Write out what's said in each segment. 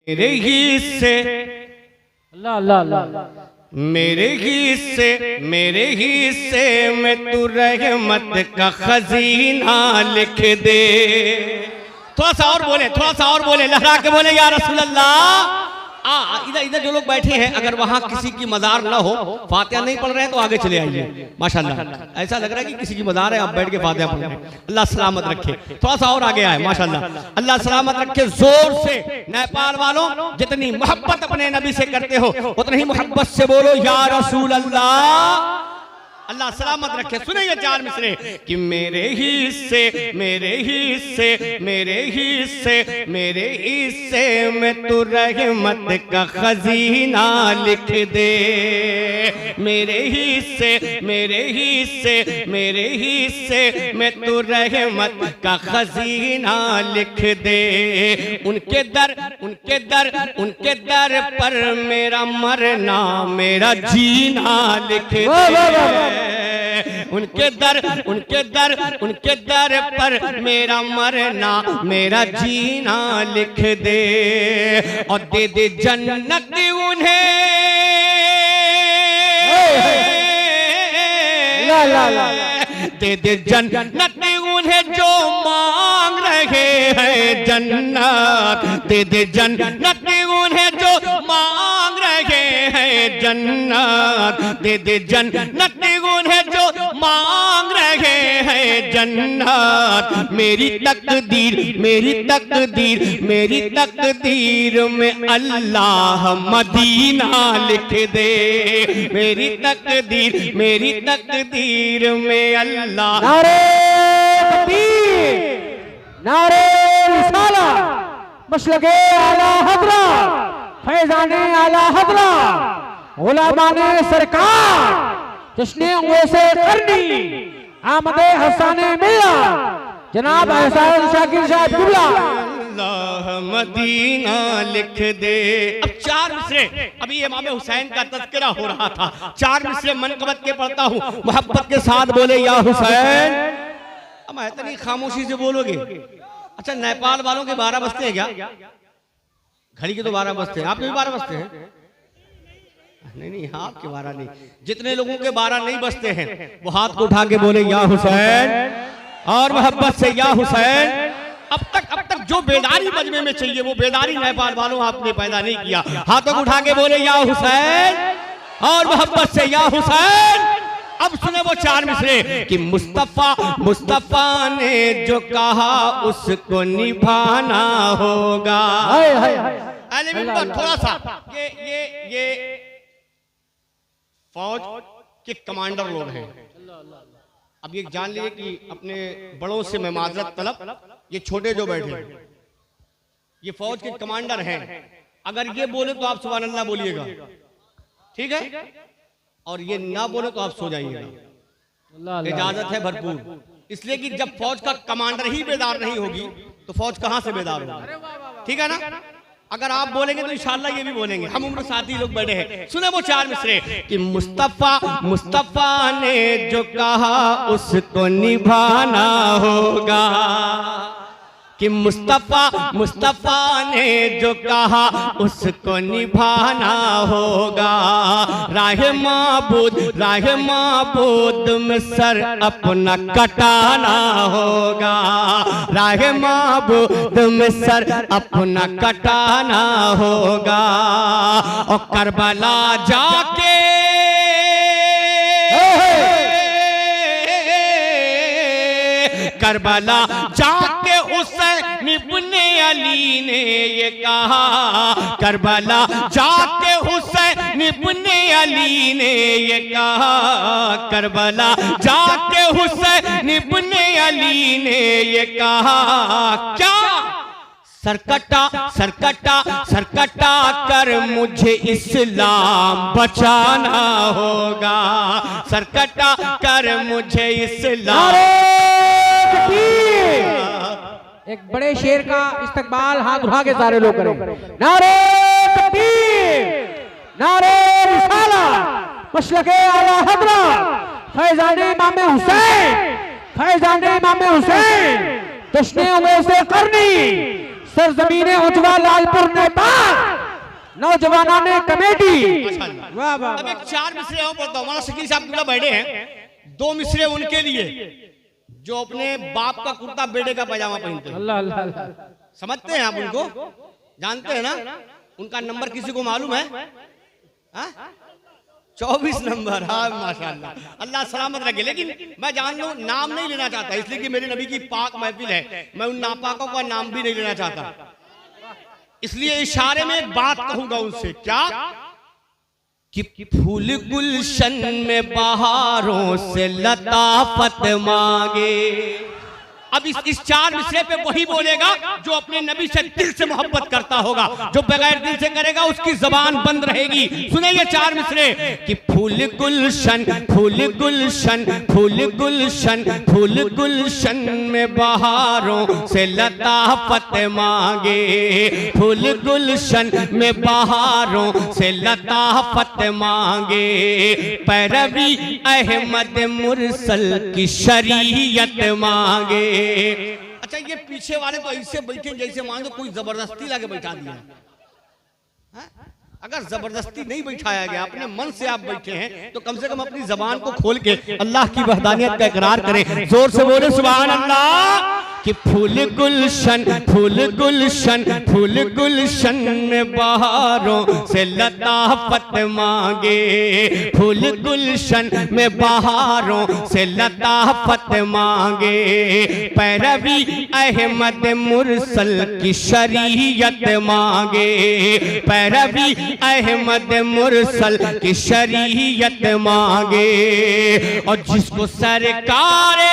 मेरे हिस्से अल्लाह अल्लाह अल्लाह मेरे हिस्से में तू रहमत का खजीना लिख दे। थोड़ा सा और बोले लहरा के बोले या रसूल अल्लाह। इधर जो लोग बैठे हैं, अगर वहां किसी की मजार ना हो, फातिहा नहीं पढ़ रहे हैं तो आगे चले आइए। माशाल्लाह, ऐसा लग रहा है कि किसी की मजार है, आप बैठ के फातिहा पढ़ रहे हैं। अल्लाह सलामत रखे। थोड़ा सा और आगे आए। माशाल्लाह, अल्लाह सलामत रखे। जोर से नेपाल वालों, जितनी मोहब्बत अपने नबी से करते हो उतनी ही मोहब्बत से बोलो या रसूल अल्लाह। अल्लाह सलामत रखे। सुने ये चार मिसरे कि मेरे हिस्से में तू रहमत का खजीना लिख दे। मेरे हिस्से में तू रहमत का खजीना लिख दे। उनके दर पर मेरा मरना मेरा जीना लिख दे। उनके दर पर मेरा मरना मेरा जीना लिख दे। और दे दे जन्नत उन्हें, दे दे जन्नत उन्हें जो मांग रहे हैं जन्नत। दे दे जन्नत उन्हें जो मांग रहे हैं जन्नत। दे दे जन्नत उन्हें जो मांग रहे हैं जन्नत। मेरी तकदीर में अल्लाह मदीना लिख दे। मेरी तकदीर में अल्लाह। नारे तकबीर, नारे रिसाला, मसलके आला हजरा, फैजाने आला हजरा, गुलामाने सरकार, जश्ने वैसे करनी, आमदे हसाने मिला, जनाब एहसान शाकिर साहब किबला। अल्लाह मदीना लिख दे। अब चार मिसरे, अभी इमाम हुसैन का तज़किरा हो रहा था, चार मिसरे मनक़बत के पढ़ता हूँ, मोहब्बत के साथ बोले या हुसैन। अब इतनी खामोशी से बोलोगे। अच्छा, नेपाल वालों के 12 बजते हैं क्या? घड़ी के तो 12 बजते हैं, आपके भी 12 बजते हैं? नहीं, आपके 12 नहीं। जितने लोगों के 12 नहीं बजते हैं वो हाथ को उठा के बोले या हुसैन, और मोहब्बत से या हुसैन। अब तक जो बेदारी मजमे में चाहिए वो बेदारी नेपाल वालों आपने पैदा नहीं किया। हाथों को उठा के बोले या हुसैन, और मोहब्बत से या हुसैन। अब सुने वो चार मिसरे कि मुस्तफा ने जो कहा उसको निभाना होगा। अली मिंबर, थोड़ा सा ये फौज के कमांडर लोग हैं। अब ये जान लीजिए कि अपने बड़ों से मैं माजरत तलब, ये छोटे जो बैठे हैं ये फौज के कमांडर हैं। अगर ये बोले तो आप सुभान अल्लाह बोलिएगा, ठीक है? और ये ना बोले तो आप सो जाइएगा। इजाजत है भरपूर, इसलिए कि जब फौज का कमांडर ही बेदार नहीं होगी तो फौज कहां से बेदार होगी? ठीक है ना? अगर आप बोलेंगे तो इंशाअल्लाह ये भी बोलेंगे। हम उम्र साथी लोग बैठे हैं। सुने वो चार मिसरे कि मुस्तफा ने जो कहा उसको निभाना होगा। कि मुस्तफा ने जो कहा उसको निभाना होगा। राह माबूद में सर अपना कटाना होगा। राह माबूद में सर अपना कटाना होगा। और करबला जाके हुसैन इब्ने अली ने ये कहा। करबला जाके हुसैन इब्ने अली ने ये कहा। करबला जाके हुसैन इब्ने अली ने ये कहा। क्या? सरकटा कर मुझे इस्लाम बचाना होगा। सरकटा कर मुझे इस्लाम। एक बड़े शेर का इस्तकबाल हाथ उठा के सारे लोग करें। नारे तकबीर, नारे रिसाला, मसलके आला हजरा, फैजाने इमाम हुसैन, फैजाने इमाम हुसैन, जश्ने वैसे करनी, सरजमीन उजवा लालपुर नेपाल नौजवाना ने कमेटी। वाह वाह। अब एक 4 मिसरे और पढ़ता हूँ। मौलाना शकील साहब दूल्हा बैठे हैं, 2 मिसरे उनके लिए जो अपने बाप का कुर्ता बेटे का पैजामा पहनते हैं। अल्लाह अल्लाह अल्लाह। समझते हैं आप उनको, जानते हैं ना? उनका नंबर किसी को मालूम है? 24 नंबर। हाँ माशाल्लाह, अल्लाह सलामत रखे। लेकिन मैं जान लूं, नाम नहीं लेना चाहता, इसलिए कि मेरे नबी की पाक महफिल है, मैं उन नापाकों का नाम भी नहीं लेना चाहता। इसलिए इशारे में एक बात कहूंगा उनसे, क्या कि फूल गुलशन में बहारों से लताफत मांगे। अब इस 4 मिसरे पे वही बोलेगा जो अपने नबी से दिल से मोहब्बत करता होगा, जो बगैर दिल से करेगा उसकी जबान बंद रहेगी। सुने ये 4 मिसरे कि फूल गुलशन, फूल गुलशन, फूल गुलशन, फूल गुलशन में बहारों से लताफत मांगे, फूल गुलशन में बहारों से लताफत मांगे, पैरवी अहमद मुरसल की शरीयत मांगे। अच्छा, ये पीछे वाले तो ऐसे बैठे जैसे मान लो कोई जबरदस्ती लाके बैठा दिया। अगर जबरदस्ती नहीं बैठाया गया, अपने मन से आप बैठे हैं, तो कम से कम अपनी जबान को खोल के अल्लाह की वहदानियत का इकरार करें। जोर से बोले सुभान अल्लाह। कि फूल गुलशन, फूल गुलशन, फूल गुलशन में बहारों से लताफत मांगे, फूल गुलशन में बहारों से लताफत मांगे, पैरवी अहमद मुरसल की शरीयत मांगे, पैरवी अहमद मुरसल की शरीयत मांगे। और जिसको सरकार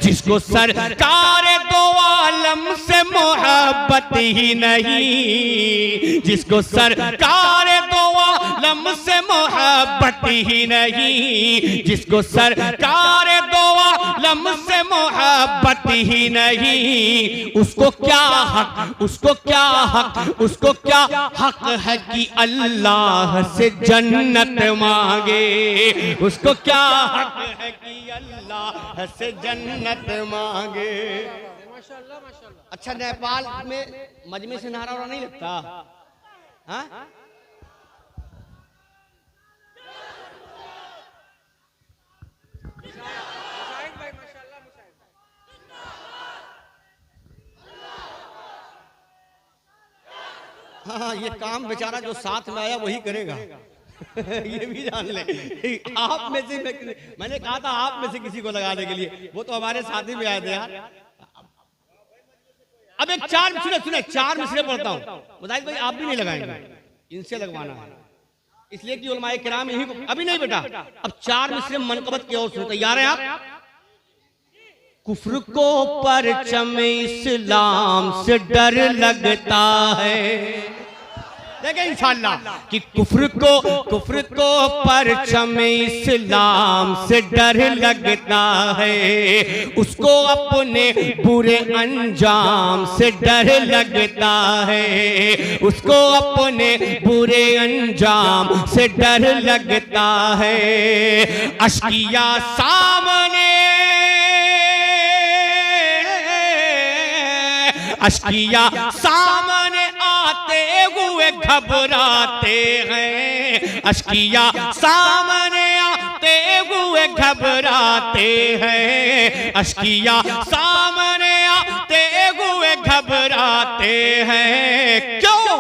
जिसको सरकार दो आलम से मोहब्बत ही नहीं, जिसको सरकार दो आलम से मोहब्बत ही नहीं, जिसको सरकार दो आलम से मोहब्बत ही नहीं, उसको क्या हक, उसको क्या हक, उसको क्या हक है कि अल्लाह से जन्नत मांगे, उसको क्या हक है कि अल्लाह से जन्नत मांगे। माशाल्लाह माशाल्लाह। अच्छा, नेपाल में मजमे से नारा वारा नहीं लगता? हाँ, हाँ, ये काम बेचारा जो साथ में आया वही करेगा। ये भी जान ले। आप में से मैंने कहा था आप में से किसी को लगाने के लिए, वो तो हमारे साथी में आए थे यार। अब एक 4 सुने सुने 4 मिसरे पढ़ता हूँ। मुजाहिद भाई आप भी नहीं लगाएंगे, इनसे लगवाना है, इसलिए कि उलमाए किराम यही को अभी नहीं बेटा। अब 4 मिसरे मनकबत की ओर से तैयार हैं आप? कुफ्र को परचम इस्लाम से डर लगता है। देखें इंशाअल्लाह कि कुफ्र को परचम इस्लाम से डर लगता है, उसको अपने बुरे अंजाम से डर लगता है, उसको अपने बुरे अंजाम से डर लगता है। अश्किया सामने, अश्किया सामने आते हुए घबराते हैं, अश्किया सामने आते हुए घबराते हैं, अश्किया सामने आते हुए घबराते हैं। क्यों?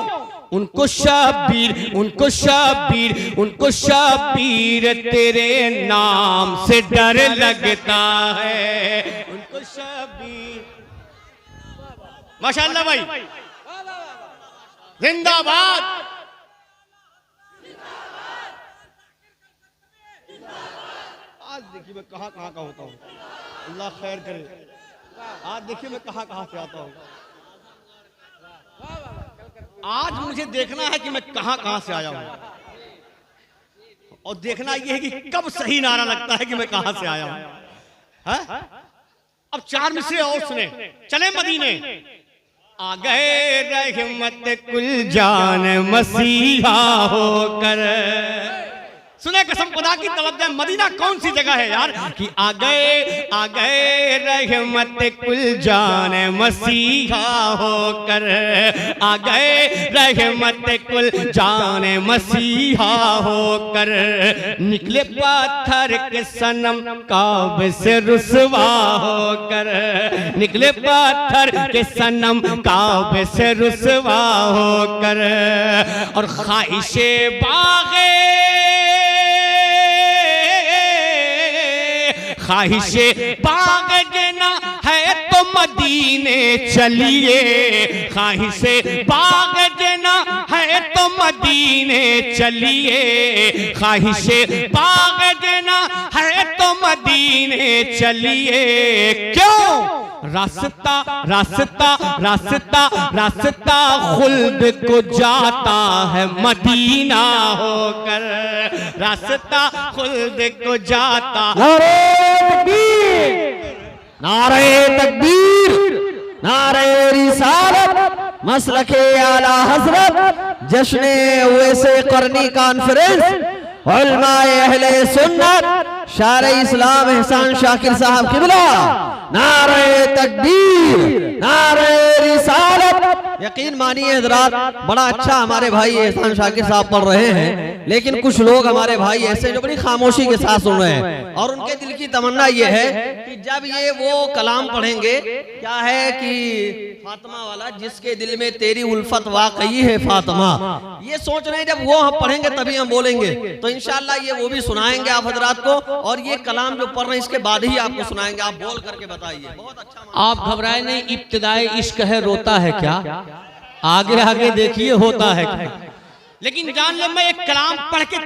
उनको शब्बीर, उनको शब्बीर, उनको शब्बीर तेरे नाम से डर लगता है, उनको शब्बीर। माशाअल्लाह भाई, जिंदाबाद। आज देखिए मैं कहाँ कहाँ का होता हूँ, अल्लाह खैर करे। आज देखिए मैं कहाँ कहाँ से आता हूँ। आज मुझे देखना है कि मैं कहाँ कहाँ से आया हूँ, और देखना यह है कि कब सही नारा लगता है कि मैं कहाँ से आया हूँ। अब 4 मिसरे और सुने, चले मदीने। आ गए रहमत कुल जान मसीहा होकर, सुने कसम खुदा की तलब दे, मदीना कौन सी जगह है यार कि आ गए रहमत कुल जान मसीहा होकर, आ गए रहमत कुल जान मसीहा होकर, निकले पत्थर के सनम काब से रुसवा होकर, निकले पत्थर के सनम काब से रुसवा होकर, और ख्वाहिशे बागे ख्वाहिशे बाग देना है तो मदीने चलिए, ख्वाहिशे बाग देना है तो मदीने चलिए, ख्वाहिशे बाग देना है तो मदीने चलिए। क्यों? रास्ता रास्ता रास्ता रास्ता खुल्द को जाता है मदीना होकर, रास्ता खुल्द को जाता। नारे तकबीर, नारे तकबीर, नारे रिसालत, मसलके आला हजरत, जश्ने उवैसे करनी कॉन्फ्रेंस, उलमाए अहले सुन्नत, शायर इस्लाम एहसान शाकिर साहब किबला, नारे तकबीर, नारे रिसालत। यकीन मानिए हजरात, बड़ा अच्छा हमारे भाई एहसान शाकिर साहब पढ़ रहे हैं, लेकिन कुछ लोग हमारे भाई ऐसे जो बड़ी खामोशी के साथ सुन रहे हैं, और उनके दिल की तमन्ना ये है कि जब ये वो कलाम पढ़ेंगे, क्या है कि फातिमा वाला, जिसके दिल में तेरी उल्फत वाकई है फातिमा, ये सोच रहे हैं जब वो हम पढ़ेंगे तभी हम बोलेंगे, तो इंशाअल्लाह ये वो भी सुनाएंगे आप हजरात को, और ये कलाम जो पढ़ रहे हैं इसके बाद ही आपको सुनाएंगे, आप बोल करके बताइए। बहुत अच्छा। आप घबराए नहीं, इब्तिदाई इश्क है रोता है क्या, आगे आगे देखिए होता है क्या। लेकिन जान ले, मैं एक कलाम पढ़ के